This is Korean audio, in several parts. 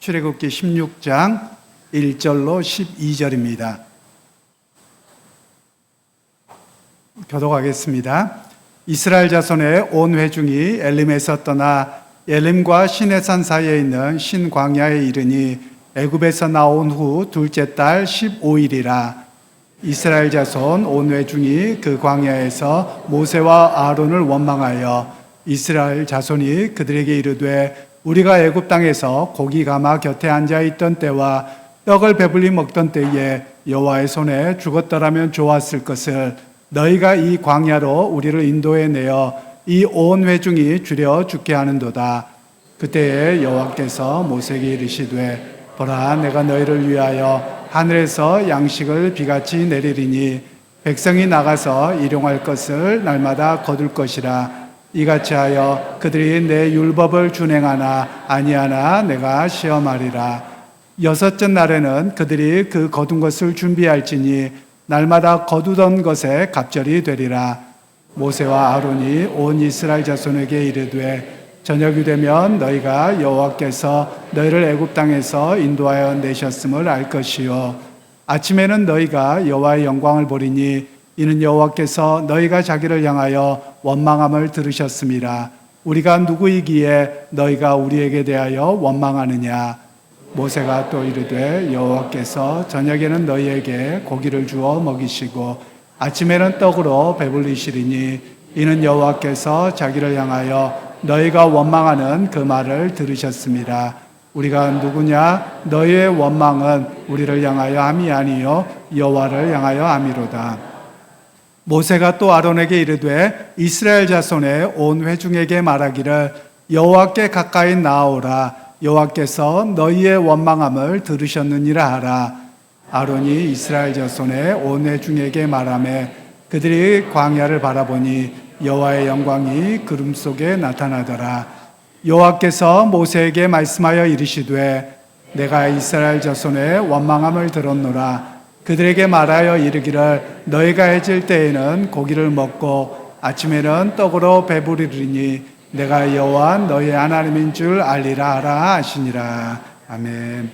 출애굽기 16장 1절로 12절입니다. 교독하겠습니다. 이스라엘 자손의 온 회중이 엘림에서 떠나 엘림과 시내산 사이에 있는 신광야에 이르니 애굽에서 나온 후 둘째 달 15일이라. 이스라엘 자손 온 회중이 그 광야에서 모세와 아론을 원망하여 이스라엘 자손이 그들에게 이르되 우리가 애굽 땅에서 고기 가마 곁에 앉아 있던 때와 떡을 배불리 먹던 때에 여호와의 손에 죽었더라면 좋았을 것을 너희가 이 광야로 우리를 인도해 내어 이 온 회중이 주려 죽게 하는도다. 그때에 여호와께서 모세에게 이르시되 보라, 내가 너희를 위하여 하늘에서 양식을 비같이 내리리니 백성이 나가서 일용할 것을 날마다 거둘 것이라. 이같이 하여 그들이 내 율법을 준행하나 아니하나 내가 시험하리라. 여섯째 날에는 그들이 그 거둔 것을 준비할지니 날마다 거두던 것에 갑절이 되리라. 모세와 아론이 온 이스라엘 자손에게 이르되 저녁이 되면 너희가 여호와께서 너희를 애굽 땅에서 인도하여 내셨음을 알 것이요 아침에는 너희가 여호와의 영광을 보리니 이는 여호와께서 너희가 자기를 향하여 원망함을 들으셨음이라. 우리가 누구이기에 너희가 우리에게 대하여 원망하느냐. 모세가 또 이르되 여호와께서 저녁에는 너희에게 고기를 주어 먹이시고 아침에는 떡으로 배불리시리니 이는 여호와께서 자기를 향하여 너희가 원망하는 그 말을 들으셨음이라. 우리가 누구냐? 너희의 원망은 우리를 향하여 함이 아니요 여호와를 향하여 함이로다. 모세가 또 아론에게 이르되 이스라엘 자손의 온 회중에게 말하기를 여호와께 가까이 나아오라. 여호와께서 너희의 원망함을 들으셨느니라 하라. 아론이 이스라엘 자손의 온 회중에게 말하매 그들이 광야를 바라보니 여호와의 영광이 구름 속에 나타나더라. 여호와께서 모세에게 말씀하여 이르시되 내가 이스라엘 자손의 원망함을 들었노라. 그들에게 말하여 이르기를 너희가 해질 때에는 고기를 먹고 아침에는 떡으로 배부르리니 내가 여호와 너희 하나님인 줄 알리라 하라 하시니라. 아멘.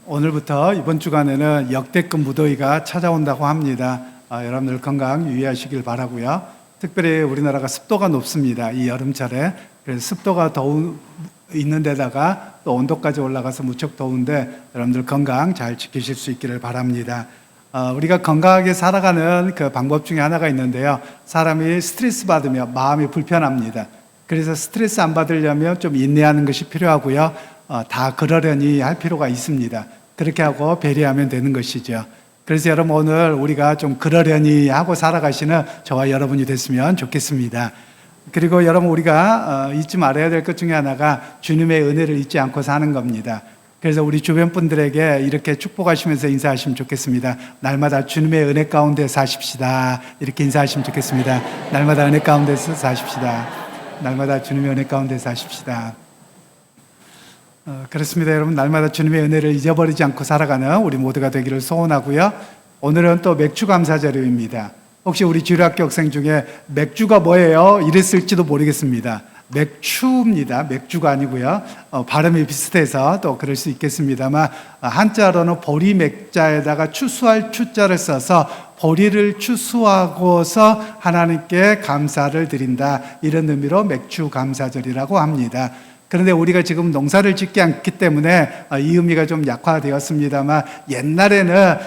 오늘부터 이번 주간에는 역대급 무더위가 찾아온다고 합니다. 여러분들 건강 유의하시길 바라고요. 특별히 우리나라가 습도가 높습니다. 이 여름철에. 그래서 습도가 있는 데다가 또 온도까지 올라가서 무척 더운데 여러분들 건강 잘 지키실 수 있기를 바랍니다. 우리가 건강하게 살아가는 그 방법 중에 하나가 있는데요. 사람이 스트레스 받으면 마음이 불편합니다. 그래서 스트레스 안 받으려면 좀 인내하는 것이 필요하고요. 다 그러려니 할 필요가 있습니다. 그렇게 하고 배려하면 되는 것이죠. 그래서 여러분 오늘 우리가 좀 그러려니 하고 살아가시는 저와 여러분이 됐으면 좋겠습니다. 그리고 여러분 우리가 잊지 말아야 될 것 중에 하나가 주님의 은혜를 잊지 않고 사는 겁니다. 그래서 우리 주변 분들에게 이렇게 축복하시면서 인사하시면 좋겠습니다. 날마다 주님의 은혜 가운데 사십시다. 이렇게 인사하시면 좋겠습니다. 날마다 은혜 가운데서 사십시다. 날마다 주님의 은혜 가운데 사십시다. 그렇습니다. 여러분 날마다 주님의 은혜를 잊어버리지 않고 살아가는 우리 모두가 되기를 소원하고요. 오늘은 또 맥주 감사절입니다. 혹시 우리 주일학교 학생 중에 맥주가 뭐예요? 이랬을지도 모르겠습니다. 맥주입니다. 맥주가 아니고요. 발음이 비슷해서 또 그럴 수 있겠습니다만 한자로는 보리 맥자에다가 추수할 추자를 써서 보리를 추수하고서 하나님께 감사를 드린다. 이런 의미로 맥주 감사절이라고 합니다. 그런데 우리가 지금 농사를 짓지 않기 때문에 이 의미가 좀 약화되었습니다만 옛날에는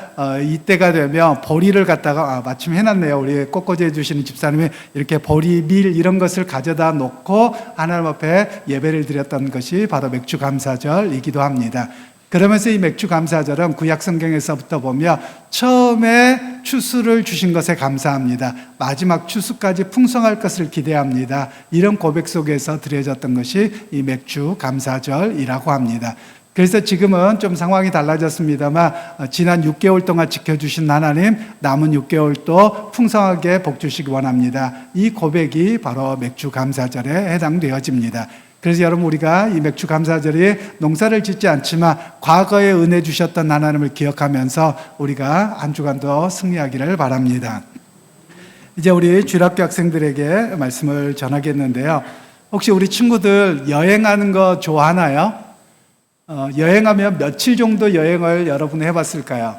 이때가 되면 보리를 갖다가 마침 해놨네요. 우리 꽃꽂이 해주시는 집사님이 이렇게 보리, 밀 이런 것을 가져다 놓고 하나님 앞에 예배를 드렸던 것이 바로 맥주 감사절이기도 합니다. 그러면서 이 맥주 감사절은 구약 성경에서부터 보면 처음에 추수를 주신 것에 감사합니다. 마지막 추수까지 풍성할 것을 기대합니다. 이런 고백 속에서 드려졌던 것이 이 맥주 감사절이라고 합니다. 그래서 지금은 좀 상황이 달라졌습니다만 지난 6개월 동안 지켜주신 하나님 남은 6개월도 풍성하게 복 주시기 원합니다. 이 고백이 바로 맥주 감사절에 해당되어집니다. 그래서 여러분 우리가 이 맥주 감사절이 농사를 짓지 않지만 과거에 은혜 주셨던 하나님을 기억하면서 우리가 한 주간도 승리하기를 바랍니다. 이제 우리 주일학교 학생들에게 말씀을 전하겠는데요. 혹시 우리 친구들 여행하는 거 좋아하나요? 여행하면 며칠 정도 여행을 여러분이 해봤을까요?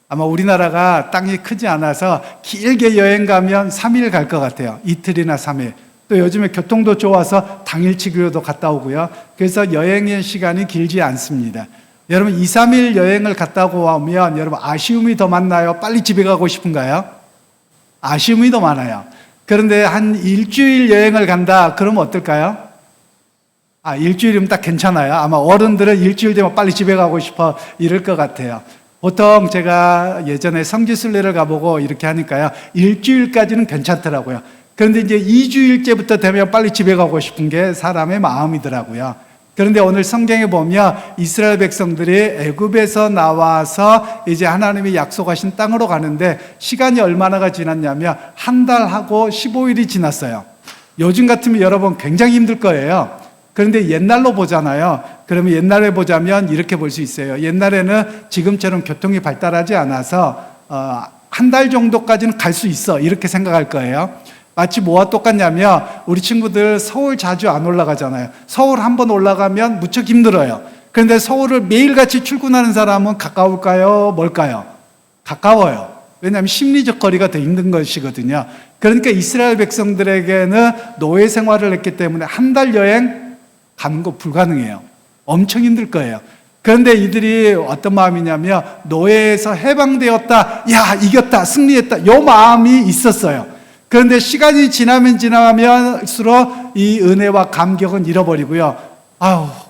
아마 우리나라가 땅이 크지 않아서 길게 여행 가면 3일 갈 것 같아요. 이틀이나 3일. 또 요즘에 교통도 좋아서 당일치기로도 갔다 오고요. 그래서 여행의 시간이 길지 않습니다. 여러분 2, 3일 여행을 갔다 오면 여러분 아쉬움이 더 많나요? 빨리 집에 가고 싶은가요? 아쉬움이 더 많아요. 그런데 한 일주일 여행을 간다 그러면 어떨까요? 일주일이면 딱 괜찮아요. 아마 어른들은 일주일 되면 빨리 집에 가고 싶어 이럴 것 같아요. 보통 제가 예전에 성지순례를 가보고 이렇게 하니까요. 일주일까지는 괜찮더라고요. 그런데 이제 2주일째부터 되면 빨리 집에 가고 싶은 게 사람의 마음이더라고요. 그런데 오늘 성경에 보면 이스라엘 백성들이 애굽에서 나와서 이제 하나님이 약속하신 땅으로 가는데 시간이 얼마나가 지났냐면 한 달하고 15일이 지났어요. 요즘 같으면 여러분 굉장히 힘들 거예요. 그런데 옛날로 보잖아요. 그러면 옛날에 보자면 이렇게 볼 수 있어요. 옛날에는 지금처럼 교통이 발달하지 않아서 한 달 정도까지는 갈 수 있어 이렇게 생각할 거예요. 마치 뭐와 똑같냐면 우리 친구들 서울 자주 안 올라가잖아요. 서울 한번 올라가면 무척 힘들어요. 그런데 서울을 매일같이 출근하는 사람은 가까울까요? 멀까요? 가까워요. 왜냐하면 심리적 거리가 더 힘든 것이거든요. 그러니까 이스라엘 백성들에게는 노예 생활을 했기 때문에 한 달 여행 가는 거 불가능해요. 엄청 힘들 거예요. 그런데 이들이 어떤 마음이냐면 노예에서 해방되었다, 야 이겼다, 승리했다 이 마음이 있었어요. 그런데 시간이 지나면수록 이 은혜와 감격은 잃어버리고요.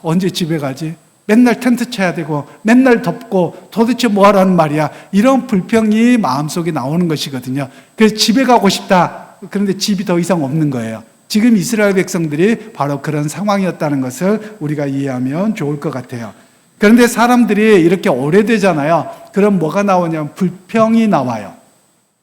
언제 집에 가지? 맨날 텐트 쳐야 되고 맨날 덥고 도대체 뭐 하라는 말이야. 이런 불평이 마음속에 나오는 것이거든요. 그래서 집에 가고 싶다. 그런데 집이 더 이상 없는 거예요. 지금 이스라엘 백성들이 바로 그런 상황이었다는 것을 우리가 이해하면 좋을 것 같아요. 그런데 사람들이 이렇게 오래되잖아요. 그럼 뭐가 나오냐면 불평이 나와요.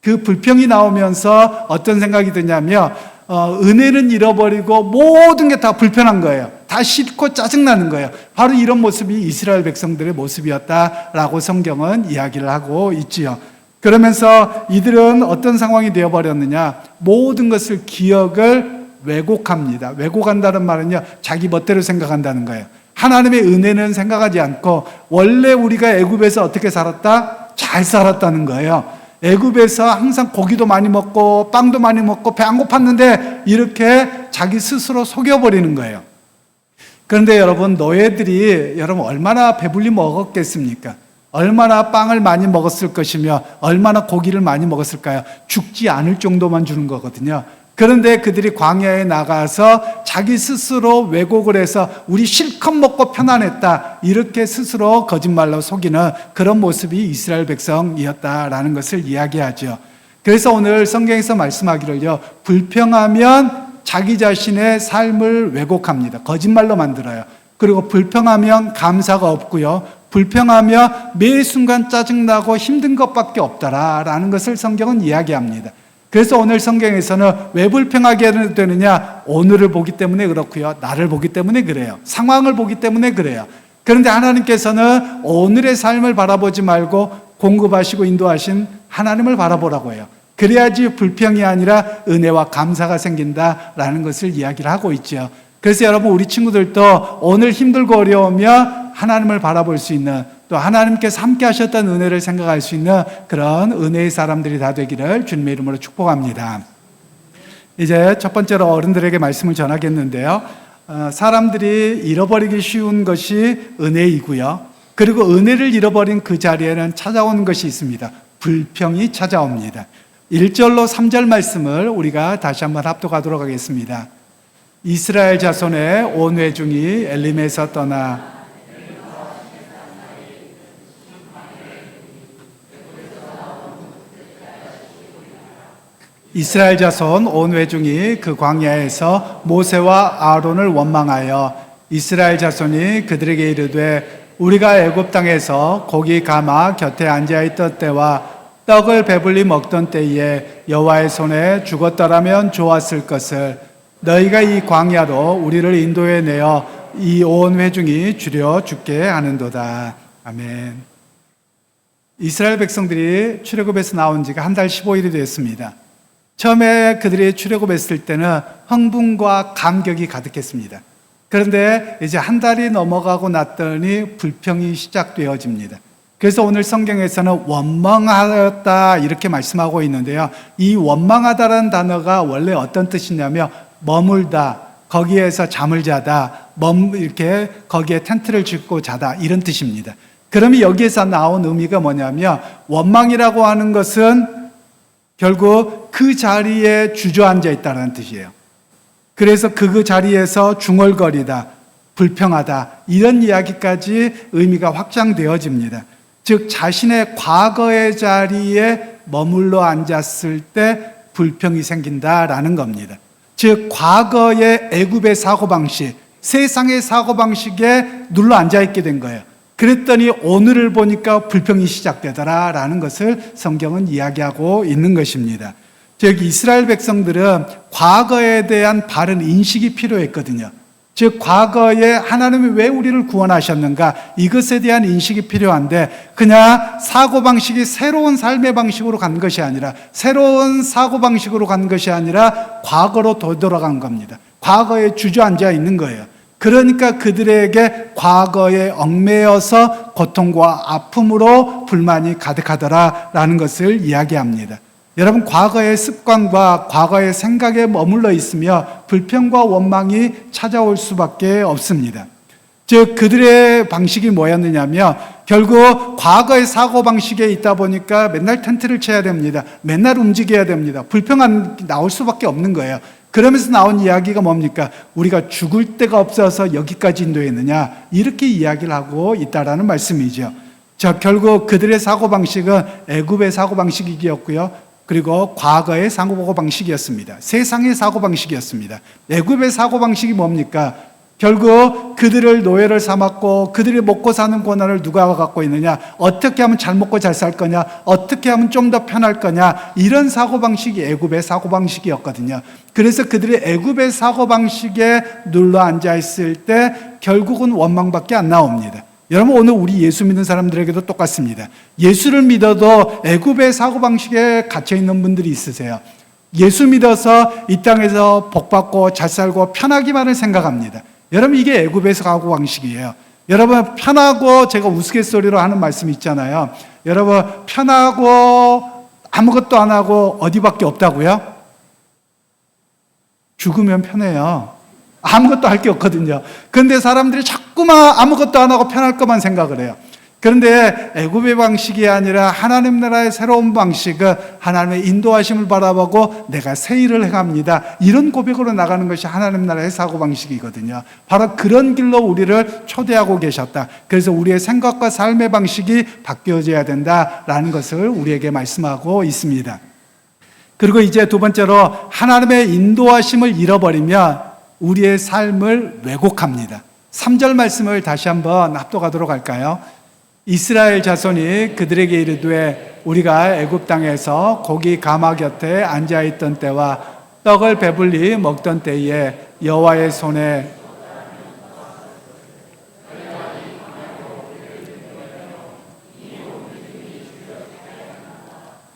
그 불평이 나오면서 어떤 생각이 드냐면 은혜는 잃어버리고 모든 게 다 불편한 거예요. 다 싫고 짜증나는 거예요. 바로 이런 모습이 이스라엘 백성들의 모습이었다라고 성경은 이야기를 하고 있지요. 그러면서 이들은 어떤 상황이 되어버렸느냐, 모든 것을 기억을 왜곡합니다. 왜곡한다는 말은요, 자기 멋대로 생각한다는 거예요. 하나님의 은혜는 생각하지 않고 원래 우리가 애굽에서 어떻게 살았다? 잘 살았다는 거예요. 애굽에서 항상 고기도 많이 먹고 빵도 많이 먹고 배 안 고팠는데 이렇게 자기 스스로 속여버리는 거예요. 그런데 여러분, 노예들이 여러분 얼마나 배불리 먹었겠습니까? 얼마나 빵을 많이 먹었을 것이며 얼마나 고기를 많이 먹었을까요? 죽지 않을 정도만 주는 거거든요. 그런데 그들이 광야에 나가서 자기 스스로 왜곡을 해서 우리 실컷 먹고 편안했다, 이렇게 스스로 거짓말로 속이는 그런 모습이 이스라엘 백성이었다라는 것을 이야기하죠. 그래서 오늘 성경에서 말씀하기를요, 불평하면 자기 자신의 삶을 왜곡합니다. 거짓말로 만들어요. 그리고 불평하면 감사가 없고요, 불평하면 매 순간 짜증나고 힘든 것밖에 없다라는 것을 성경은 이야기합니다. 그래서 오늘 성경에서는 왜 불평하게 되느냐? 오늘을 보기 때문에 그렇고요, 나를 보기 때문에 그래요, 상황을 보기 때문에 그래요. 그런데 하나님께서는 오늘의 삶을 바라보지 말고 공급하시고 인도하신 하나님을 바라보라고 해요. 그래야지 불평이 아니라 은혜와 감사가 생긴다라는 것을 이야기를 하고 있죠. 그래서 여러분, 우리 친구들도 오늘 힘들고 어려우면 하나님을 바라볼 수 있는, 또 하나님께서 함께 하셨던 은혜를 생각할 수 있는 그런 은혜의 사람들이 다 되기를 주님의 이름으로 축복합니다. 이제 첫 번째로 어른들에게 말씀을 전하겠는데요, 사람들이 잃어버리기 쉬운 것이 은혜이고요, 그리고 은혜를 잃어버린 그 자리에는 찾아오는 것이 있습니다. 불평이 찾아옵니다. 1절로 3절 말씀을 우리가 다시 한번 합독하도록 하겠습니다. 이스라엘 자손의 온 회중이 엘림에서 떠나 이스라엘 자손 온 회중이 그 광야에서 모세와 아론을 원망하여 이스라엘 자손이 그들에게 이르되 우리가 애굽 땅에서 고기 가마 곁에 앉아 있던 때와 떡을 배불리 먹던 때에 여호와의 손에 죽었더라면 좋았을 것을 너희가 이 광야로 우리를 인도해 내어 이 온 회중이 주려 죽게 하는도다. 아멘. 이스라엘 백성들이 출애굽에서 나온 지가 한 달 15일이 됐습니다. 처음에 그들이 출애굽했을 때는 흥분과 감격이 가득했습니다. 그런데 이제 한 달이 넘어가고 났더니 불평이 시작되어집니다. 그래서 오늘 성경에서는 원망하였다 이렇게 말씀하고 있는데요. 이 원망하다라는 단어가 원래 어떤 뜻이냐면 머물다, 거기에서 잠을 자다, 이렇게 거기에 텐트를 짓고 자다 이런 뜻입니다. 그러면 여기에서 나온 의미가 뭐냐면 원망이라고 하는 것은 결국 그 자리에 주저앉아 있다는 뜻이에요. 그래서 그 자리에서 중얼거리다, 불평하다 이런 이야기까지 의미가 확장되어집니다. 즉 자신의 과거의 자리에 머물러 앉았을 때 불평이 생긴다라는 겁니다. 즉 과거의 애굽의 사고방식, 세상의 사고방식에 눌러 앉아있게 된 거예요. 그랬더니 오늘을 보니까 불평이 시작되더라라는 것을 성경은 이야기하고 있는 것입니다. 즉 이스라엘 백성들은 과거에 대한 바른 인식이 필요했거든요. 즉 과거에 하나님이 왜 우리를 구원하셨는가 이것에 대한 인식이 필요한데 그냥 사고방식이 새로운 삶의 방식으로 간 것이 아니라 새로운 사고방식으로 간 것이 아니라 과거로 되돌아간 겁니다. 과거에 주저앉아 있는 거예요. 그러니까 그들에게 과거에 얽매여서 고통과 아픔으로 불만이 가득하더라라는 것을 이야기합니다. 여러분 과거의 습관과 과거의 생각에 머물러 있으며 불평과 원망이 찾아올 수밖에 없습니다. 즉 그들의 방식이 뭐였느냐면 결국 과거의 사고방식에 있다 보니까 맨날 텐트를 쳐야 됩니다. 맨날 움직여야 됩니다. 불평이 나올 수밖에 없는 거예요. 그러면서 나온 이야기가 뭡니까? 우리가 죽을 데가 없어서 여기까지 인도했느냐 이렇게 이야기를 하고 있다라는 말씀이죠. 자, 결국 그들의 사고방식은 애굽의 사고방식이었고요. 그리고 과거의 사고방식이었습니다. 세상의 사고방식이었습니다. 애굽의 사고방식이 뭡니까? 결국 그들을 노예를 삼았고 그들이 먹고 사는 권한을 누가 갖고 있느냐? 어떻게 하면 잘 먹고 잘 살 거냐? 어떻게 하면 좀 더 편할 거냐? 이런 사고방식이 애굽의 사고방식이었거든요. 그래서 그들이 애굽의 사고방식에 눌러 앉아있을 때 결국은 원망밖에 안 나옵니다. 여러분 오늘 우리 예수 믿는 사람들에게도 똑같습니다. 예수를 믿어도 애굽의 사고방식에 갇혀있는 분들이 있으세요. 예수 믿어서 이 땅에서 복받고 잘 살고 편하기만을 생각합니다. 여러분 이게 애굽의 사고방식이에요. 여러분 편하고 제가 우스갯소리로 하는 말씀 있잖아요. 여러분 편하고 아무것도 안 하고 어디밖에 없다고요? 죽으면 편해요. 아무것도 할 게 없거든요. 그런데 사람들이 자꾸만 아무것도 안 하고 편할 것만 생각을 해요. 그런데 애굽의 방식이 아니라 하나님 나라의 새로운 방식은 하나님의 인도하심을 바라보고 내가 새 일을 행합니다. 이런 고백으로 나가는 것이 하나님 나라의 사고방식이거든요. 바로 그런 길로 우리를 초대하고 계셨다. 그래서 우리의 생각과 삶의 방식이 바뀌어져야 된다라는 것을 우리에게 말씀하고 있습니다. 그리고 이제 두 번째로 하나님의 인도하심을 잃어버리면 우리의 삶을 왜곡합니다. 3절 말씀을 다시 한번 합독하도록 할까요? 이스라엘 자손이 그들에게 이르되 우리가 애굽 땅에서 고기 가마 곁에 앉아있던 때와 떡을 배불리 먹던 때에 여호와의 손에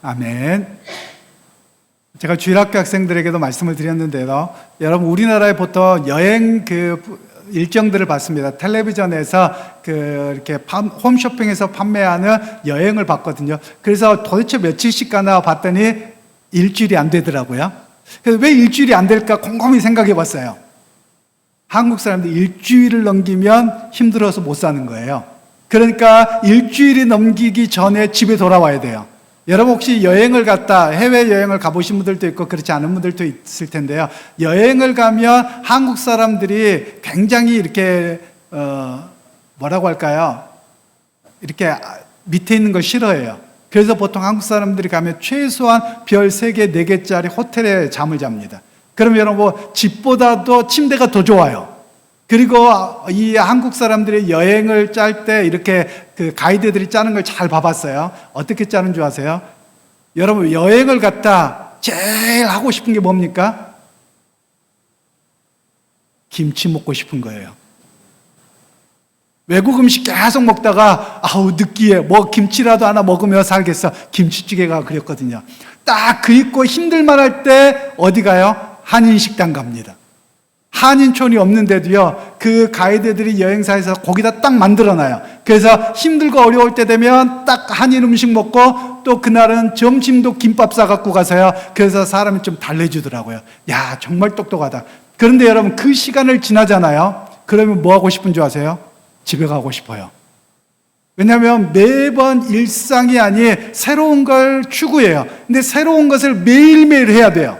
아멘. 제가 주일학교 학생들에게도 말씀을 드렸는데요. 여러분 우리나라에 보통 여행 일정들을 봤습니다. 텔레비전에서 이렇게 홈쇼핑에서 판매하는 여행을 봤거든요. 그래서 도대체 며칠씩 가나 봤더니 일주일이 안 되더라고요. 그래서 왜 일주일이 안 될까 곰곰이 생각해 봤어요. 한국 사람들이 일주일을 넘기면 힘들어서 못 사는 거예요. 그러니까 일주일이 넘기기 전에 집에 돌아와야 돼요. 여러분 혹시 여행을 갔다 해외여행을 가보신 분들도 있고 그렇지 않은 분들도 있을 텐데요. 여행을 가면 한국 사람들이 굉장히 이렇게 뭐라고 할까요? 이렇게 밑에 있는 걸 싫어해요. 그래서 보통 한국 사람들이 가면 최소한 별 3개, 4개짜리 호텔에 잠을 잡니다. 그럼 여러분 집보다도 침대가 더 좋아요. 그리고 이 한국 사람들이 여행을 짤 때 이렇게 가이드들이 짜는 걸 잘 봐봤어요. 어떻게 짜는 줄 아세요? 여러분 여행을 갔다 제일 하고 싶은 게 뭡니까? 김치 먹고 싶은 거예요. 외국 음식 계속 먹다가 아우 느끼해, 뭐 김치라도 하나 먹으며 살겠어. 김치찌개가 그랬거든요. 딱 그립고 힘들만 할 때 어디 가요? 한인식당 갑니다. 한인촌이 없는데도요, 그 가이드들이 여행사에서 거기다 딱 만들어놔요. 그래서 힘들고 어려울 때 되면 딱 한인 음식 먹고, 또 그날은 점심도 김밥 싸갖고 가서요, 그래서 사람이 좀 달래주더라고요. 야, 정말 똑똑하다. 그런데 여러분, 그 시간을 지나잖아요. 그러면 뭐 하고 싶은 줄 아세요? 집에 가고 싶어요. 왜냐하면 매번 일상이 아닌 새로운 걸 추구해요. 근데 새로운 것을 매일매일 해야 돼요.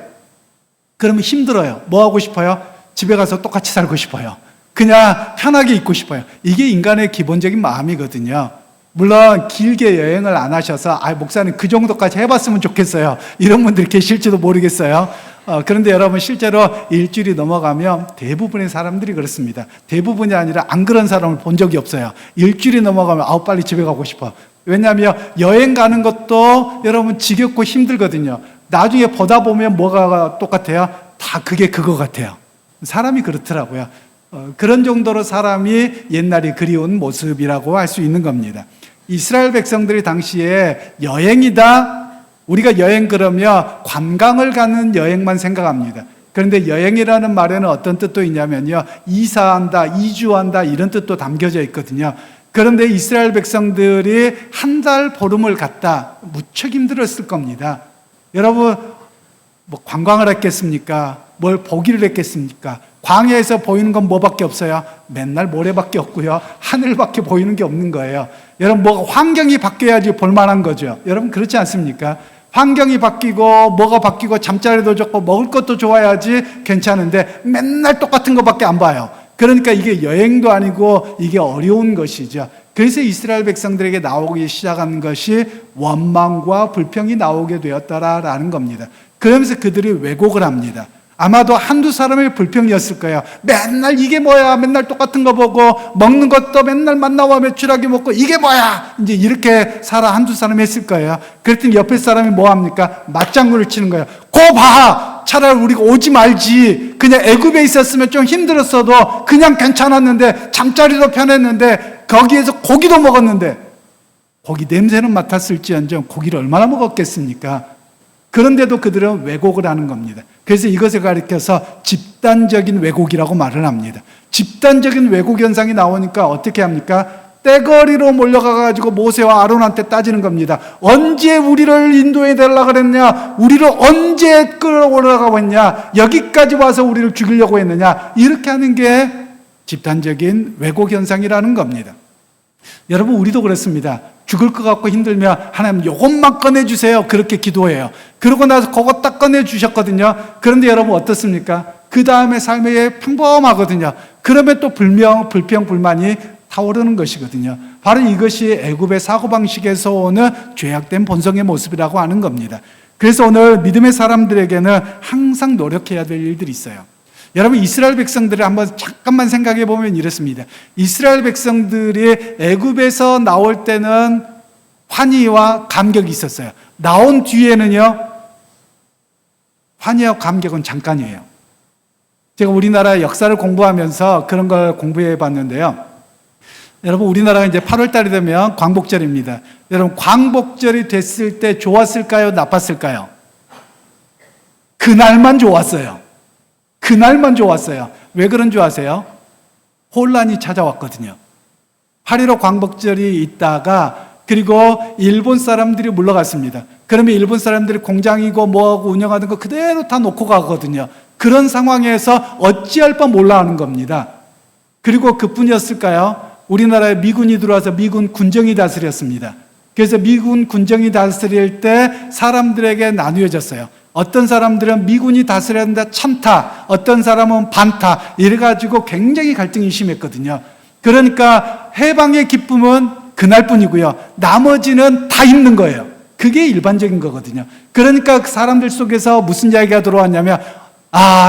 그러면 힘들어요. 뭐 하고 싶어요? 집에 가서 똑같이 살고 싶어요. 그냥 편하게 있고 싶어요. 이게 인간의 기본적인 마음이거든요. 물론 길게 여행을 안 하셔서 목사님 그 정도까지 해봤으면 좋겠어요, 이런 분들이 계실지도 모르겠어요. 그런데 여러분, 실제로 일주일이 넘어가면 대부분의 사람들이 그렇습니다. 대부분이 아니라 안 그런 사람을 본 적이 없어요. 일주일이 넘어가면 빨리 집에 가고 싶어. 왜냐하면 여행 가는 것도 여러분 지겹고 힘들거든요. 나중에 보다 보면 뭐가 똑같아요? 다 그게 그거 같아요. 사람이 그렇더라고요. 그런 정도로 사람이 옛날이 그리운 모습이라고 할 수 있는 겁니다. 이스라엘 백성들이 당시에 여행이다, 우리가 여행 그러면 관광을 가는 여행만 생각합니다. 그런데 여행이라는 말에는 어떤 뜻도 있냐면요, 이사한다, 이주한다, 이런 뜻도 담겨져 있거든요. 그런데 이스라엘 백성들이 한 달 보름을 갔다, 무척 힘들었을 겁니다. 여러분, 뭐 관광을 했겠습니까? 뭘 보기를 했겠습니까? 광야에서 보이는 건 뭐밖에 없어요? 맨날 모래밖에 없고요, 하늘밖에 보이는 게 없는 거예요. 여러분, 뭐가 환경이 바뀌어야지 볼만한 거죠. 여러분, 그렇지 않습니까? 환경이 바뀌고 뭐가 바뀌고 잠자리도 좋고 먹을 것도 좋아야지 괜찮은데 맨날 똑같은 것밖에 안 봐요. 그러니까 이게 여행도 아니고 이게 어려운 것이죠. 그래서 이스라엘 백성들에게 나오기 시작한 것이 원망과 불평이 나오게 되었다라는 겁니다. 그러면서 그들이 왜곡을 합니다. 아마도 한두 사람의 불평이었을 거예요. 맨날 이게 뭐야, 맨날 똑같은 거 보고, 먹는 것도 맨날 만나와 매출하게 먹고, 이게 뭐야, 이제 이렇게 살아 한두 사람이 했을 거예요. 그랬더니 옆에 사람이 뭐 합니까? 맞장구를 치는 거예요. 고 봐, 차라리 우리가 오지 말지. 그냥 애굽에 있었으면 좀 힘들었어도 그냥 괜찮았는데, 잠자리도 편했는데, 거기에서 고기도 먹었는데, 고기 냄새는 맡았을지언정 고기를 얼마나 먹었겠습니까? 그런데도 그들은 왜곡을 하는 겁니다. 그래서 이것을 가리켜서 집단적인 왜곡이라고 말을 합니다. 집단적인 왜곡 현상이 나오니까 어떻게 합니까? 떼거리로 몰려가가지고 모세와 아론한테 따지는 겁니다. 언제 우리를 인도해 달라고 그랬냐? 우리를 언제 끌어올라가고 했냐? 여기까지 와서 우리를 죽이려고 했느냐? 이렇게 하는 게 집단적인 왜곡 현상이라는 겁니다. 여러분, 우리도 그렇습니다. 죽을 것 같고 힘들면 하나님 요것만 꺼내주세요, 그렇게 기도해요. 그러고 나서 그거 딱 꺼내주셨거든요. 그런데 여러분 어떻습니까? 그 다음에 삶에 평범하거든요. 그러면 또 불평, 불만이 타오르는 것이거든요. 바로 이것이 애굽의 사고방식에서 오는 죄악된 본성의 모습이라고 하는 겁니다. 그래서 오늘 믿음의 사람들에게는 항상 노력해야 될 일들이 있어요. 여러분, 이스라엘 백성들을 한번 잠깐만 생각해 보면 이렇습니다. 이스라엘 백성들이 애굽에서 나올 때는 환희와 감격이 있었어요. 나온 뒤에는요, 환희와 감격은 잠깐이에요. 제가 우리나라 역사를 공부하면서 그런 걸 공부해 봤는데요. 여러분, 우리나라가 이제 8월 달이 되면 광복절입니다. 여러분, 광복절이 됐을 때 좋았을까요? 나빴을까요? 그날만 좋았어요. 그날만 좋았어요. 왜 그런 줄 아세요? 혼란이 찾아왔거든요. 8.15 광복절이 있다가 그리고 일본 사람들이 물러갔습니다. 그러면 일본 사람들이 공장이고 뭐하고 운영하는 거 그대로 다 놓고 가거든요. 그런 상황에서 어찌할 바 몰라 하는 겁니다. 그리고 그뿐이었을까요? 우리나라에 미군이 들어와서 미군 군정이 다스렸습니다. 그래서 미군 군정이 다스릴 때 사람들에게 나누어졌어요. 어떤 사람들은 미군이 다스렸는데 찬타, 어떤 사람은 반타, 이래가지고 굉장히 갈등이 심했거든요. 그러니까 해방의 기쁨은 그날뿐이고요, 나머지는 다 힘든 거예요. 그게 일반적인 거거든요. 그러니까 그 사람들 속에서 무슨 이야기가 들어왔냐면,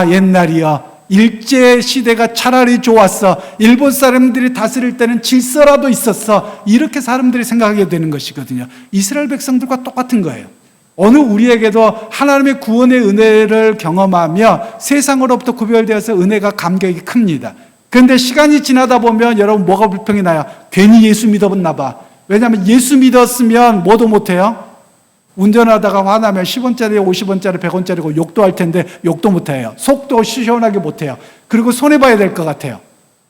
옛날이요, 일제시대가 차라리 좋았어, 일본 사람들이 다스릴 때는 질서라도 있었어, 이렇게 사람들이 생각하게 되는 것이거든요. 이스라엘 백성들과 똑같은 거예요. 오늘 우리에게도 하나님의 구원의 은혜를 경험하며 세상으로부터 구별되어서 은혜가 감격이 큽니다. 그런데 시간이 지나다 보면 여러분 뭐가 불평이 나요? 괜히 예수 믿었나 봐. 왜냐하면 예수 믿었으면 뭐도 못해요? 운전하다가 화나면 10원짜리, 50원짜리, 100원짜리고 욕도 할 텐데 욕도 못해요. 속도 시원하게 못해요. 그리고 손해봐야 될 것 같아요.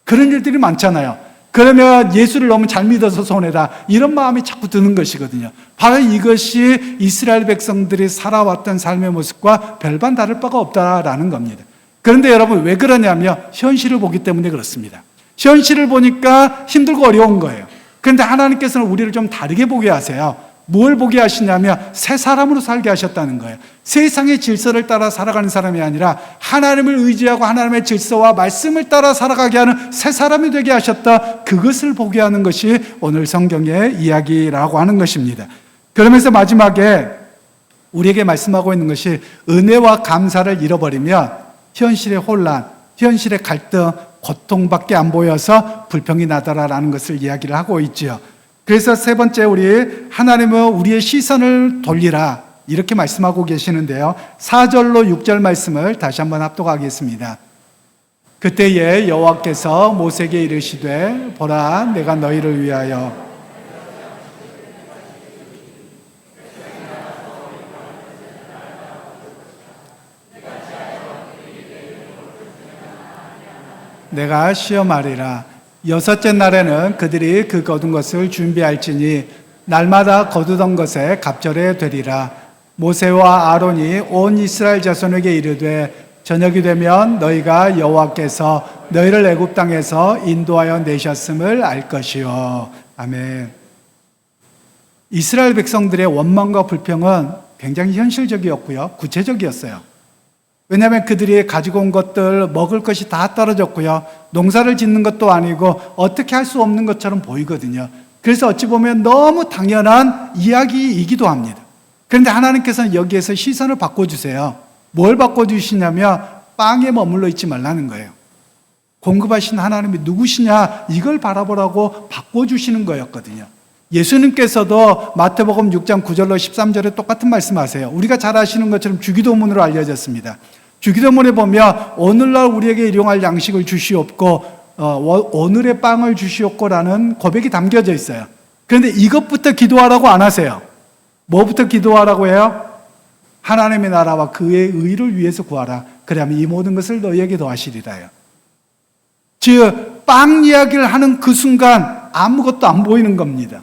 그런 일들이 많잖아요. 그러면 예수를 너무 잘 믿어서 손해다. 이런 마음이 자꾸 드는 것이거든요. 바로 이것이 이스라엘 백성들이 살아왔던 삶의 모습과 별반 다를 바가 없다라는 겁니다. 그런데 여러분 왜 그러냐면 현실을 보기 때문에 그렇습니다. 현실을 보니까 힘들고 어려운 거예요. 그런데 하나님께서는 우리를 좀 다르게 보게 하세요. 뭘 보게 하시냐면 새 사람으로 살게 하셨다는 거예요. 세상의 질서를 따라 살아가는 사람이 아니라 하나님을 의지하고 하나님의 질서와 말씀을 따라 살아가게 하는 새 사람이 되게 하셨다. 그것을 보게 하는 것이 오늘 성경의 이야기라고 하는 것입니다. 그러면서 마지막에 우리에게 말씀하고 있는 것이 은혜와 감사를 잃어버리면 현실의 혼란, 현실의 갈등, 고통밖에 안 보여서 불평이 나더라라는 것을 이야기를 하고 있지요. 그래서 세 번째 우리 하나님은 우리의 시선을 돌리라 이렇게 말씀하고 계시는데요. 4절로 6절 말씀을 다시 한번 합독하겠습니다. 그때에 여호와께서 모세에게 이르시되 보라 내가 너희를 위하여 내가 시험하리라. 여섯째 날에는 그들이 그 거둔 것을 준비할지니 날마다 거두던 것에 갑절에 되리라. 모세와 아론이 온 이스라엘 자손에게 이르되 저녁이 되면 너희가 여호와께서 너희를 애굽 땅에서 인도하여 내셨음을 알 것이요. 아멘. 이스라엘 백성들의 원망과 불평은 굉장히 현실적이었고요. 구체적이었어요. 왜냐하면 그들이 가지고 온 것들, 먹을 것이 다 떨어졌고요. 농사를 짓는 것도 아니고 어떻게 할 수 없는 것처럼 보이거든요. 그래서 어찌 보면 너무 당연한 이야기이기도 합니다. 그런데 하나님께서는 여기에서 시선을 바꿔주세요. 뭘 바꿔주시냐면 빵에 머물러 있지 말라는 거예요. 공급하신 하나님이 누구시냐 이걸 바라보라고 바꿔주시는 거였거든요. 예수님께서도 마태복음 6장 9절로 13절에 똑같은 말씀하세요. 우리가 잘 아시는 것처럼 주기도문으로 알려졌습니다. 주기도문에 보면 오늘날 우리에게 일용할 양식을 주시옵고 오늘의 빵을 주시옵고라는 고백이 담겨져 있어요. 그런데 이것부터 기도하라고 안 하세요. 뭐부터 기도하라고 해요? 하나님의 나라와 그의 의를 위해서 구하라. 그러면 이 모든 것을 너희에게 더하시리라요. 즉, 빵 이야기를 하는 그 순간 아무것도 안 보이는 겁니다.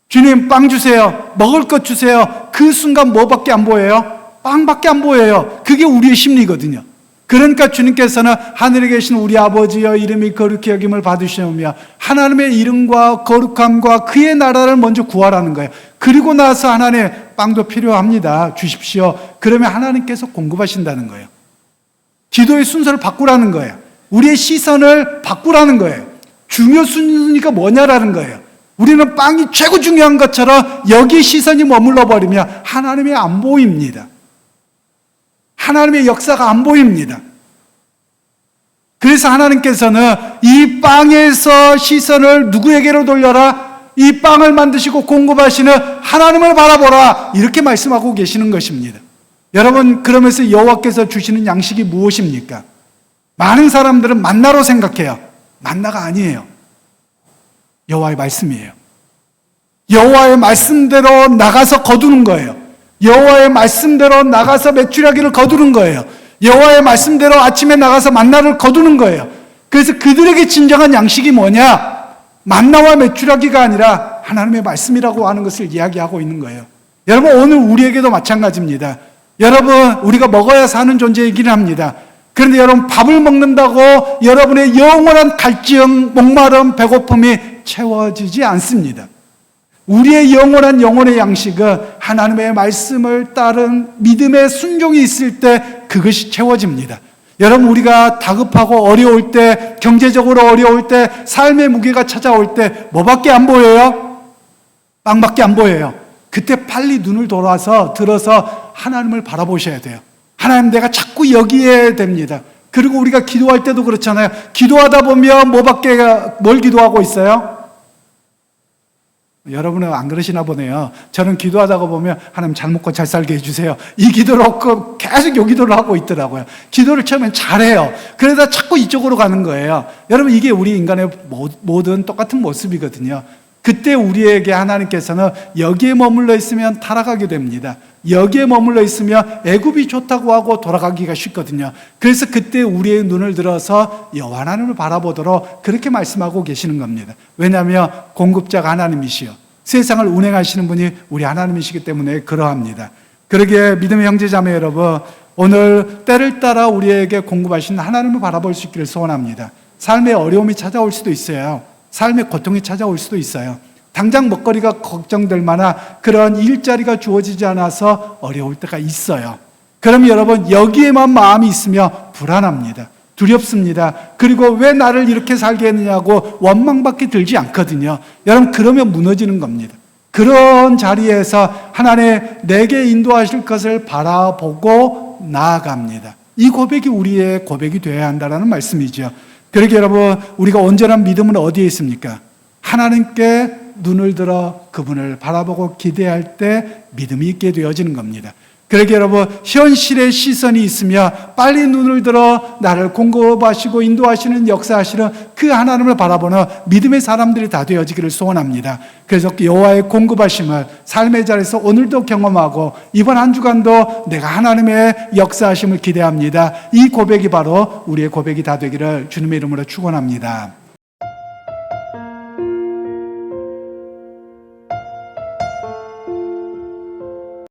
주님 빵 주세요. 먹을 것 주세요. 그 순간 뭐밖에 안 보여요? 빵밖에 안 보여요. 그게 우리의 심리거든요. 그러니까 주님께서는 하늘에 계신 우리 아버지여 이름이 거룩히 여김을 받으시오며 하나님의 이름과 거룩함과 그의 나라를 먼저 구하라는 거예요. 그리고 나서 하나님 빵도 필요합니다. 주십시오. 그러면 하나님께서 공급하신다는 거예요. 기도의 순서를 바꾸라는 거예요. 우리의 시선을 바꾸라는 거예요. 중요 순위가 뭐냐라는 거예요. 우리는 빵이 최고 중요한 것처럼 여기 시선이 머물러 버리면 하나님이 안 보입니다. 하나님의 역사가 안 보입니다. 그래서 하나님께서는 이 빵에서 시선을 누구에게로 돌려라? 이 빵을 만드시고 공급하시는 하나님을 바라보라. 이렇게 말씀하고 계시는 것입니다. 여러분, 그러면서 여호와께서 주시는 양식이 무엇입니까? 많은 사람들은 만나로 생각해요. 만나가 아니에요. 여호와의 말씀이에요. 여호와의 말씀대로 나가서 거두는 거예요. 여호와의 말씀대로 나가서 메추라기를 거두는 거예요. 여호와의 말씀대로 아침에 나가서 만나를 거두는 거예요. 그래서 그들에게 진정한 양식이 뭐냐? 만나와 메추라기가 아니라 하나님의 말씀이라고 하는 것을 이야기하고 있는 거예요. 여러분, 오늘 우리에게도 마찬가지입니다. 여러분, 우리가 먹어야 사는 존재이긴 합니다. 그런데 여러분, 밥을 먹는다고 여러분의 영원한 갈증, 목마름, 배고픔이 채워지지 않습니다. 우리의 영원의 양식은 하나님의 말씀을 따른 믿음의 순종이 있을 때 그것이 채워집니다. 여러분, 우리가 다급하고 어려울 때, 경제적으로 어려울 때, 삶의 무게가 찾아올 때 뭐밖에 안 보여요? 빵밖에 안 보여요. 그때 빨리 눈을 들어서 하나님을 바라보셔야 돼요. 하나님, 내가 자꾸 여기에 됩니다. 그리고 우리가 기도할 때도 그렇잖아요. 기도하다 보면 뭘 기도하고 있어요? 여러분은 안 그러시나 보네요. 저는 기도하다가 보면 하나님 잘 먹고 잘 살게 해주세요. 이 기도를 얻고 계속 이 기도를 하고 있더라고요. 기도를 처음엔 잘해요. 그러다 자꾸 이쪽으로 가는 거예요. 여러분 이게 우리 인간의 모든 똑같은 모습이거든요. 그때 우리에게 하나님께서는 여기에 머물러 있으면 타락하게 됩니다. 여기에 머물러 있으면 애굽이 좋다고 하고 돌아가기가 쉽거든요. 그래서 그때 우리의 눈을 들어서 여호와 하나님을 바라보도록 그렇게 말씀하고 계시는 겁니다. 왜냐하면 공급자가 하나님이시요 세상을 운행하시는 분이 우리 하나님이시기 때문에 그러합니다. 그러기에 믿음의 형제자매 여러분, 오늘 때를 따라 우리에게 공급하시는 하나님을 바라볼 수 있기를 소원합니다. 삶의 어려움이 찾아올 수도 있어요. 삶의 고통이 찾아올 수도 있어요. 당장 먹거리가 걱정될 만한 그런 일자리가 주어지지 않아서 어려울 때가 있어요. 그럼 여러분 여기에만 마음이 있으면 불안합니다. 두렵습니다. 그리고 왜 나를 이렇게 살게 했느냐고 원망밖에 들지 않거든요. 여러분 그러면 무너지는 겁니다. 그런 자리에서 하나님 내게 인도하실 것을 바라보고 나아갑니다. 이 고백이 우리의 고백이 되어야 한다는 말씀이죠. 그러게 여러분 우리가 온전한 믿음은 어디에 있습니까? 하나님께 눈을 들어 그분을 바라보고 기대할 때 믿음이 있게 되어지는 겁니다. 그러게 여러분 현실의 시선이 있으면 빨리 눈을 들어 나를 공급하시고 인도하시는 역사하시는 그 하나님을 바라보는 믿음의 사람들이 다 되어지기를 소원합니다. 그래서 여호와의 공급하심을 삶의 자리에서 오늘도 경험하고 이번 한 주간도 내가 하나님의 역사하심을 기대합니다. 이 고백이 바로 우리의 고백이 다 되기를 주님의 이름으로 축원합니다.